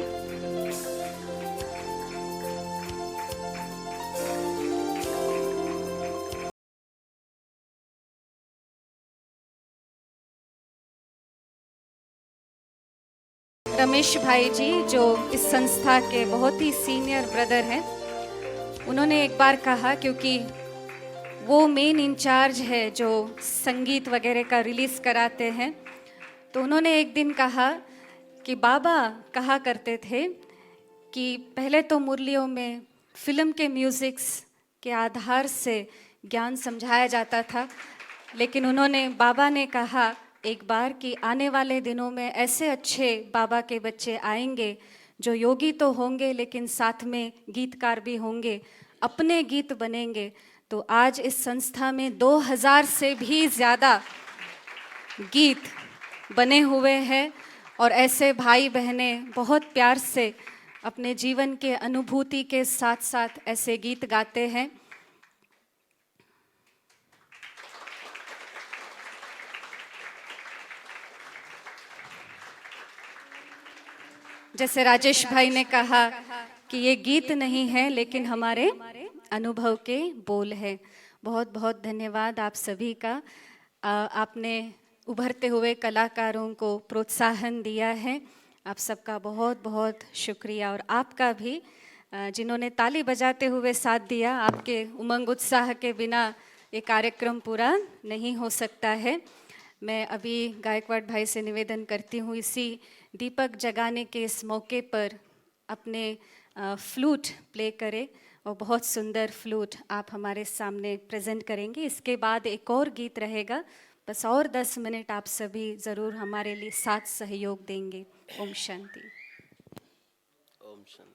रमेश भाई जी जो इस संस्था के बहुत ही सीनियर ब्रदर हैं, उन्होंने एक बार कहा, क्योंकि वो मेन इंचार्ज है जो संगीत वगैरह का रिलीज़ कराते हैं, तो उन्होंने एक दिन कहा कि बाबा कहा करते थे कि पहले तो मुरलियों में फिल्म के म्यूज़िक्स के आधार से ज्ञान समझाया जाता था, लेकिन बाबा ने कहा एक बार कि आने वाले दिनों में ऐसे अच्छे बाबा के बच्चे आएंगे जो योगी तो होंगे लेकिन साथ में गीतकार भी होंगे, अपने गीत बनेंगे। तो आज इस संस्था में 2000 से भी ज़्यादा गीत बने हुए हैं और ऐसे भाई बहनें बहुत प्यार से अपने जीवन के अनुभूति के साथ साथ ऐसे गीत गाते हैं। जैसे राजेश भाई ने कहा कि ये गीत नहीं है लेकिन हमारे अनुभव के बोल है। बहुत बहुत धन्यवाद आप सभी का। आपने उभरते हुए कलाकारों को प्रोत्साहन दिया है, आप सबका बहुत बहुत शुक्रिया। और आपका भी जिन्होंने ताली बजाते हुए साथ दिया, आपके उमंग उत्साह के बिना ये कार्यक्रम पूरा नहीं हो सकता है। मैं अभी गायकवाड़ भाई से निवेदन करती हूँ, इसी दीपक जगाने के इस मौके पर अपने फ्लूट प्ले करें और बहुत सुंदर फ्लूट आप हमारे सामने प्रेजेंट करेंगे। इसके बाद एक और गीत रहेगा, बस और 10 मिनट आप सभी ज़रूर हमारे लिए साथ सहयोग देंगे। ओम शांति। ओम शांति।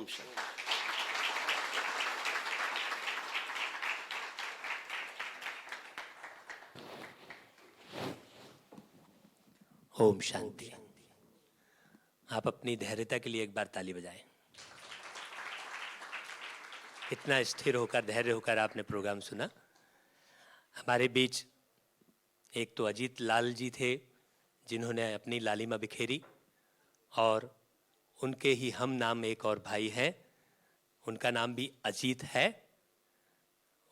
ओम शांति। ओम शांति। आप अपनी धैर्यता के लिए एक बार ताली बजाएं। इतना स्थिर होकर, धैर्य होकर आपने प्रोग्राम सुना। हमारे बीच एक तो अजीत लाल जी थे जिन्होंने अपनी लालिमा बिखेरी, और उनके ही हम नाम एक और भाई हैं, उनका नाम भी अजीत है।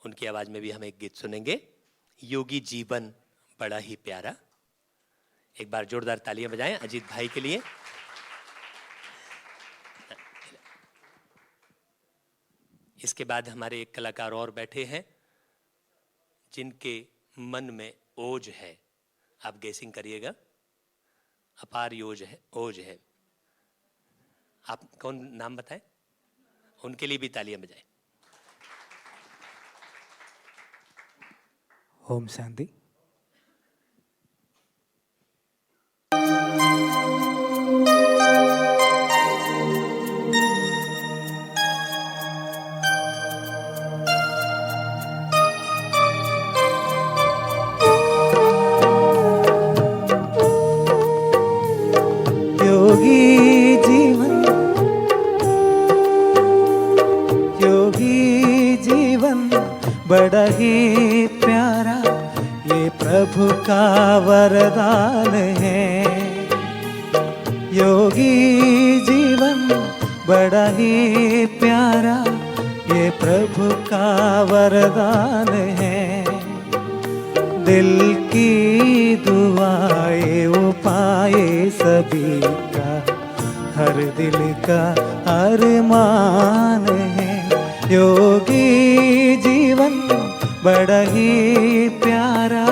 उनकी आवाज़ में भी हम एक गीत सुनेंगे, योगी जीवन बड़ा ही प्यारा। एक बार जोरदार तालियां बजाएं अजीत भाई के लिए। इसके बाद हमारे एक कलाकार और बैठे हैं जिनके मन में ओज है। आप गेसिंग करिएगा, अपार योज है, ओज है। आप कौन नाम बताएं? उनके लिए भी तालियां बजाएं। ओम शांति। बड़ा ही प्यारा ये प्रभु का वरदान है। योगी जीवन बड़ा ही प्यारा ये प्रभु का वरदान है। दिल की दुआएं वो पाए सभी का, हर दिल का अरमान है। योगी जीवन बड़ा ही प्यारा।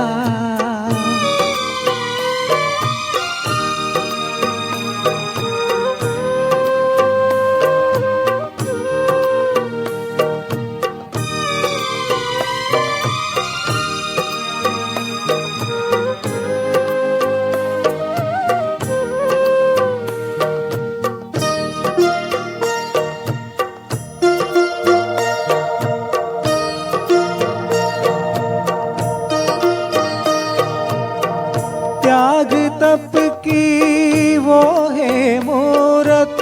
त्याग तप की वो है मूरत,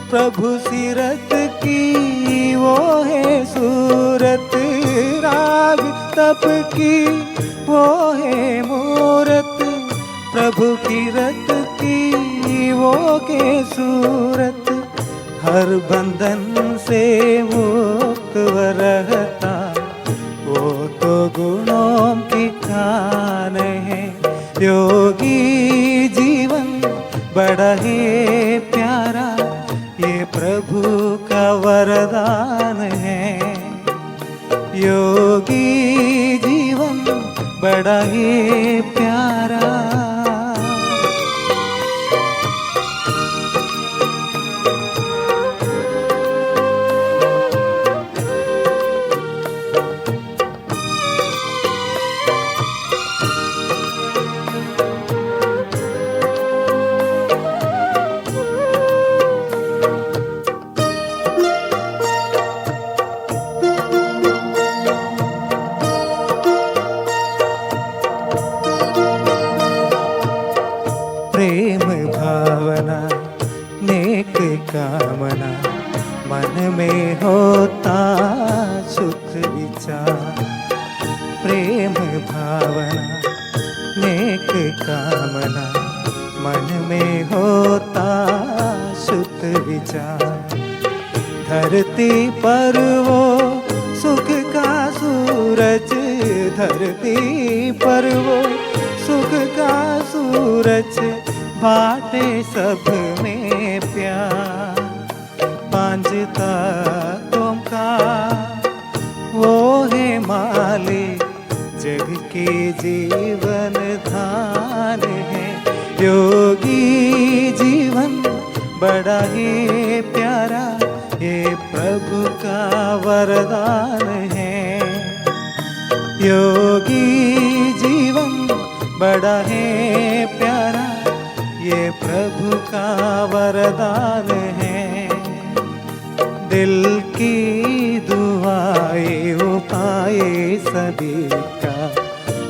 प्रभु सीरत की वो है सूरत। राग तप की वो है मूरत, प्रभु की रत की वो के सूरत। हर बंधन से मुक्त व रहता, वो तो गुणों की खान है। योगी जीवन बड़ा ही प्यारा ये प्रभु का वरदान है। योगी जीवन बड़ा ही प्यारा। प्रेम भावना नेक कामना, मन में होता शुद्ध विचार। प्रेम भावना नेक कामना, मन में होता शुद्ध विचार। धरती पर वो सुख का सूरज, धरती पर वो सुख का सूरज। बाटे सब में प्यार, पांचता तुम का वो है मालिक, जग के जीवन धान है। योगी जीवन बड़ा ही प्यारा ये प्रभु का वरदान है। योगी जीवन बड़ा है प्यारा ये प्रभु का वरदान है। दिल की दुआएं वो पाए सभी का,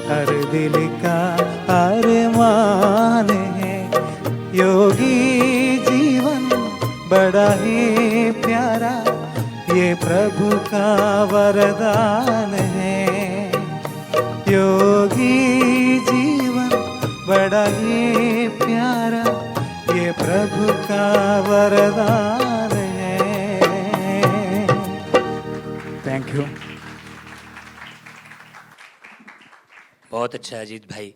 हर दिल का अरमान है। योगी जीवन बड़ा ही प्यारा, ये प्रभु का वरदान है। योगी जीवन बड़ा ही प्यारा, ये प्रभु का वरदान है। Thank you. बहुत अच्छा अजीत भाई,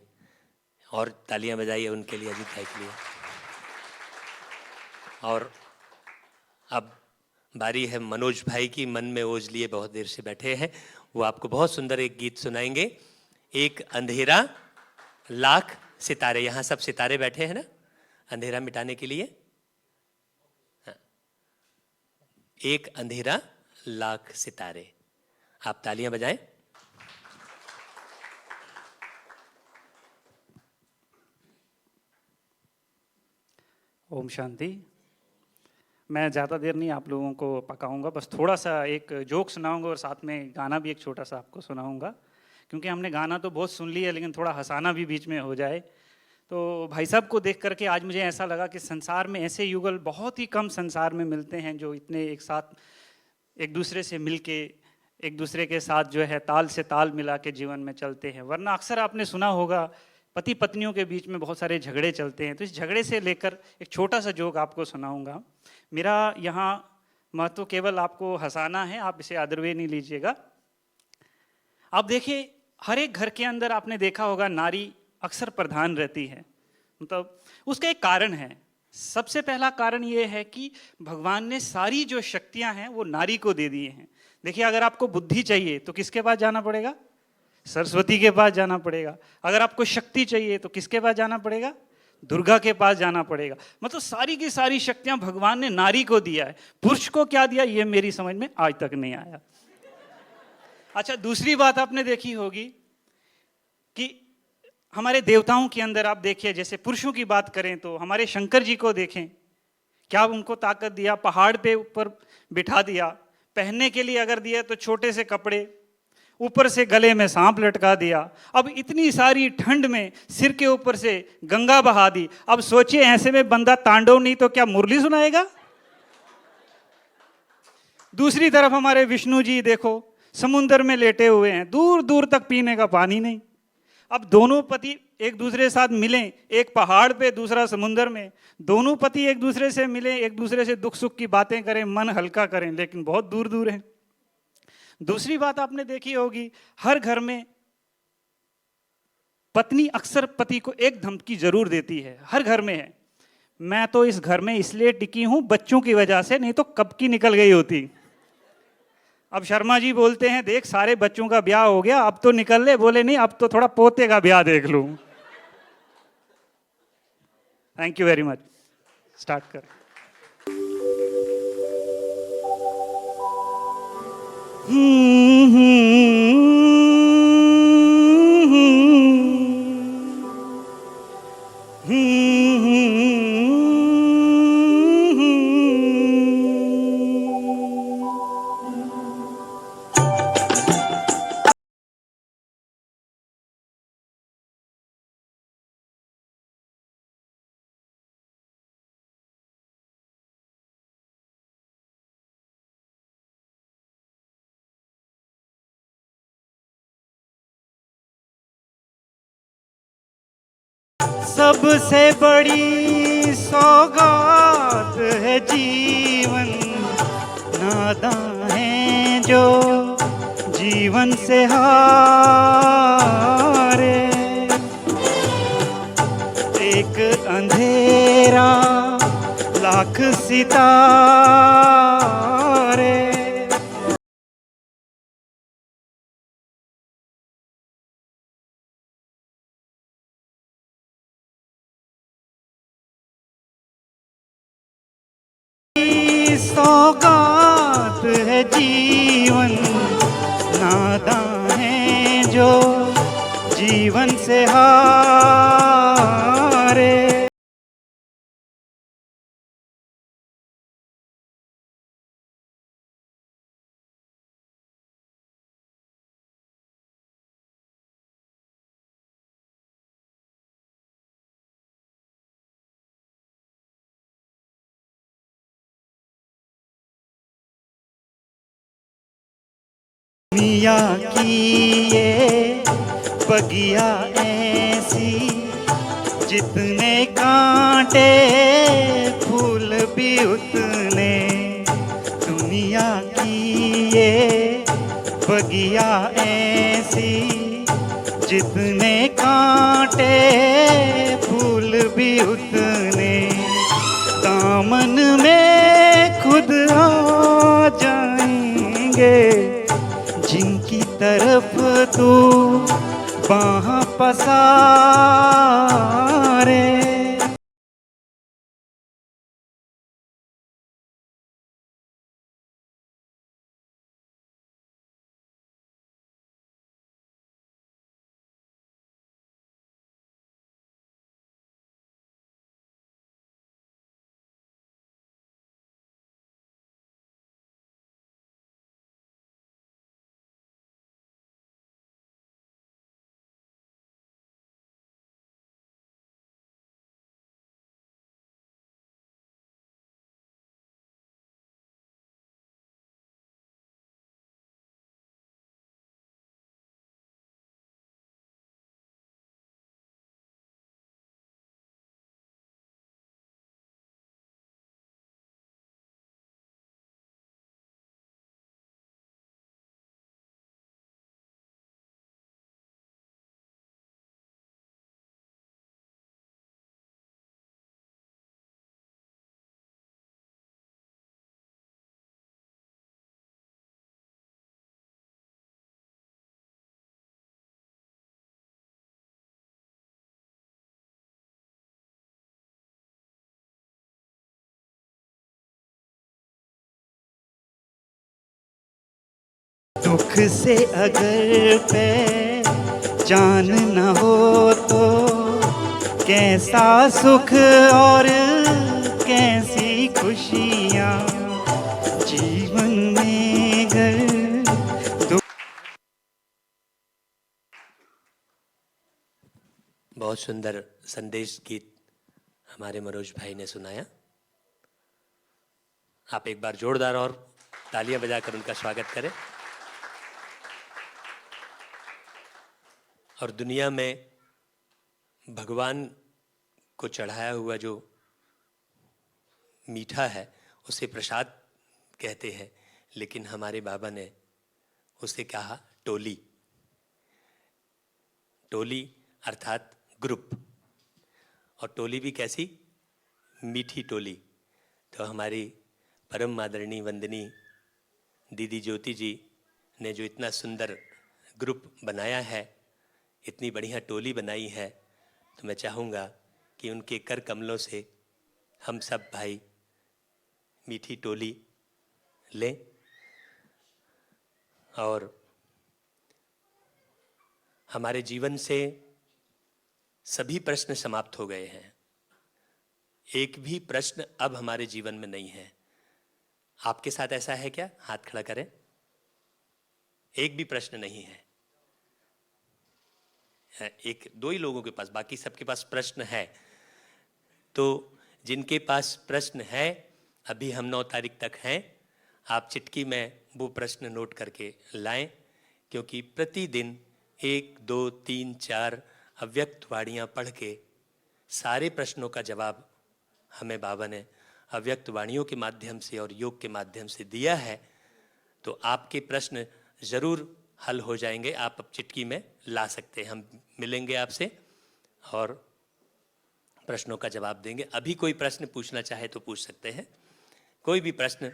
और तालियां बजाइए उनके लिए, अजीत भाई के लिए। और अब बारी है मनोज भाई की, मन में ओझ लिए बहुत देर से बैठे हैं। वो आपको बहुत सुंदर एक गीत सुनाएंगे, एक अंधेरा लाख सितारे। यहाँ सब सितारे बैठे हैं ना, अंधेरा मिटाने के लिए। हाँ। एक अंधेरा लाख सितारे। आप तालियां बजाएं। ओम शांति। मैं ज़्यादा देर नहीं आप लोगों को पकाऊंगा, बस थोड़ा सा एक जोक सुनाऊंगा और साथ में गाना भी एक छोटा सा आपको सुनाऊंगा, क्योंकि हमने गाना तो बहुत सुन लिया लेकिन थोड़ा हंसाना भी बीच में हो जाए। तो भाई साहब को देख करके आज मुझे ऐसा लगा कि संसार में ऐसे युगल बहुत ही कम संसार में मिलते हैं जो इतने एक साथ एक दूसरे से मिल के एक दूसरे के साथ जो है ताल से ताल मिला के जीवन में चलते हैं। वरना अक्सर आपने सुना होगा पति पत्नियों के बीच में बहुत सारे झगड़े चलते हैं। तो इस झगड़े से लेकर एक छोटा सा जोक आपको सुनाऊंगा। मेरा यहाँ महत्व केवल आपको हंसाना है, आप इसे अदर वे नहीं लीजिएगा। आप देखिए हर एक घर के अंदर आपने देखा होगा नारी अक्सर प्रधान रहती है, मतलब उसका एक कारण है। सबसे पहला कारण ये है कि भगवान ने सारी जो शक्तियां हैं वो नारी को दे दी हैं। देखिए अगर आपको बुद्धि चाहिए तो किसके पास जाना पड़ेगा? सरस्वती के पास जाना पड़ेगा। अगर आपको शक्ति चाहिए तो किसके पास जाना पड़ेगा? दुर्गा के पास जाना पड़ेगा। मतलब सारी की सारी शक्तियां भगवान ने नारी को दिया है। पुरुष को क्या दिया ये मेरी समझ में आज तक नहीं आया। अच्छा, दूसरी बात आपने देखी होगी कि हमारे देवताओं के अंदर आप देखिए, जैसे पुरुषों की बात करें तो हमारे शंकर जी को देखें, क्या उनको ताकत दिया? पहाड़ पे ऊपर बिठा दिया। पहनने के लिए अगर दिया तो छोटे से कपड़े, ऊपर से गले में सांप लटका दिया। अब इतनी सारी ठंड में सिर के ऊपर से गंगा बहा दी। अब सोचिए ऐसे में बंदा तांडव नहीं तो क्या मुरली सुनाएगा? दूसरी तरफ हमारे विष्णु जी देखो, समुद्र में लेटे हुए हैं, दूर दूर तक पीने का पानी नहीं। अब दोनों पति एक दूसरे के साथ मिलें, एक पहाड़ पे दूसरा समुद्र में, दोनों पति एक दूसरे से मिलें, एक दूसरे से दुख सुख की बातें करें, मन हल्का करें, लेकिन बहुत दूर दूर हैं। दूसरी बात आपने देखी होगी, हर घर में पत्नी अक्सर पति को एक धमकी जरूर देती है, हर घर में है। मैं तो इस घर में इसलिए टिकी हूं बच्चों की वजह से, नहीं तो कब की निकल गई होती। अब शर्मा जी बोलते हैं देख सारे बच्चों का ब्याह हो गया, अब तो निकल ले। बोले नहीं, अब तो थोड़ा पोते का ब्याह देख लूं। Thank you very much. Start करें। सबसे बड़ी सौगात है जीवन, नादां हैं जो जीवन से हारे। एक अंधेरा लाख सितारे। सौगात है जीवन, नादां हैं जो जीवन से हारे। दुनिया की ये बगिया ऐसी, जितने कांटे फूल भी उतने। दुनिया की ये बगिया ऐसी, जितने कांटे फूल भी उतने। दामन में खुद आ जाएंगे, जिनकी तरफ तू बाह पसारे। दुख से अगर पहचान न हो तो कैसा सुख और कैसी खुशियाँ जीवन में गर दुख। बहुत सुंदर संदेश गीत हमारे मनोज भाई ने सुनाया। आप एक बार जोरदार और तालियां बजाकर उनका स्वागत करें। और दुनिया में भगवान को चढ़ाया हुआ जो मीठा है उसे प्रसाद कहते हैं, लेकिन हमारे बाबा ने उसे कहा टोली। टोली अर्थात ग्रुप, और टोली भी कैसी? मीठी टोली। तो हमारी परम आदरणीय वंदनी दीदी ज्योति जी ने जो इतना सुंदर ग्रुप बनाया है, इतनी बढ़िया टोली बनाई है, तो मैं चाहूँगा कि उनके कर कमलों से हम सब भाई मीठी टोली लें। और हमारे जीवन से सभी प्रश्न समाप्त हो गए हैं। एक भी प्रश्न अब हमारे जीवन में नहीं है। आपके साथ ऐसा है क्या? हाथ खड़ा करें। एक भी प्रश्न नहीं है। एक दो ही लोगों के पास, बाकी सबके पास प्रश्न है। तो जिनके पास प्रश्न है, अभी हम 9 तारीख तक हैं, आप चिट्ठी में वो प्रश्न नोट करके लाएं, क्योंकि प्रतिदिन 1, 2, 3, 4 अव्यक्त वाणियाँ पढ़ के सारे प्रश्नों का जवाब हमें बाबा ने अव्यक्त वाणियों के माध्यम से और योग के माध्यम से दिया है। तो आपके प्रश्न ज़रूर हल हो जाएंगे। आप अब चिट्ठी में ला सकते हैं। हम मिलेंगे आपसे और प्रश्नों का जवाब देंगे। अभी कोई प्रश्न पूछना चाहे तो पूछ सकते हैं, कोई भी प्रश्न।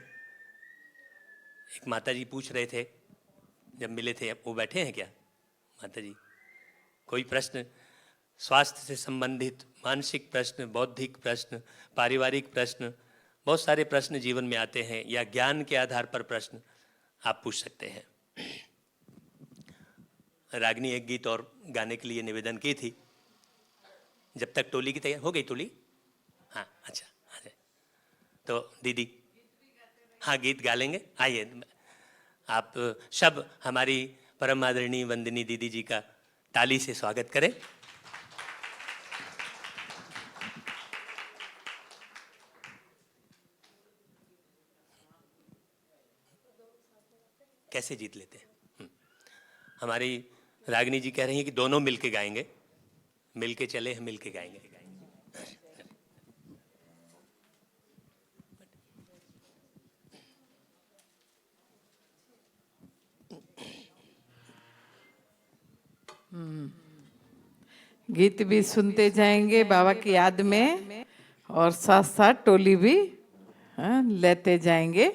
एक माता जी पूछ रहे थे जब मिले थे, वो बैठे हैं क्या माता जी? कोई प्रश्न स्वास्थ्य से संबंधित, मानसिक प्रश्न, बौद्धिक प्रश्न, पारिवारिक प्रश्न, बहुत सारे प्रश्न जीवन में आते हैं, या ज्ञान के आधार पर प्रश्न आप पूछ सकते हैं। रागनी एक गीत और गाने के लिए निवेदन की थी। जब तक टोली की तैयारी हो गई, टोली? हाँ, अच्छा, तो दीदी, हाँ, गीत गा लेंगे। आइए, आप सब हमारी परम आदरणीय वंदनी दीदी जी का ताली से स्वागत करें। कैसे जीत लेते हैं? हमारी रागिनी जी कह रही हैं कि दोनों मिलके गाएंगे, मिलके चले हैं, मिलके गाएंगे। गीत भी सुनते जाएंगे बाबा की याद में और साथ साथ टोली भी लेते जाएंगे।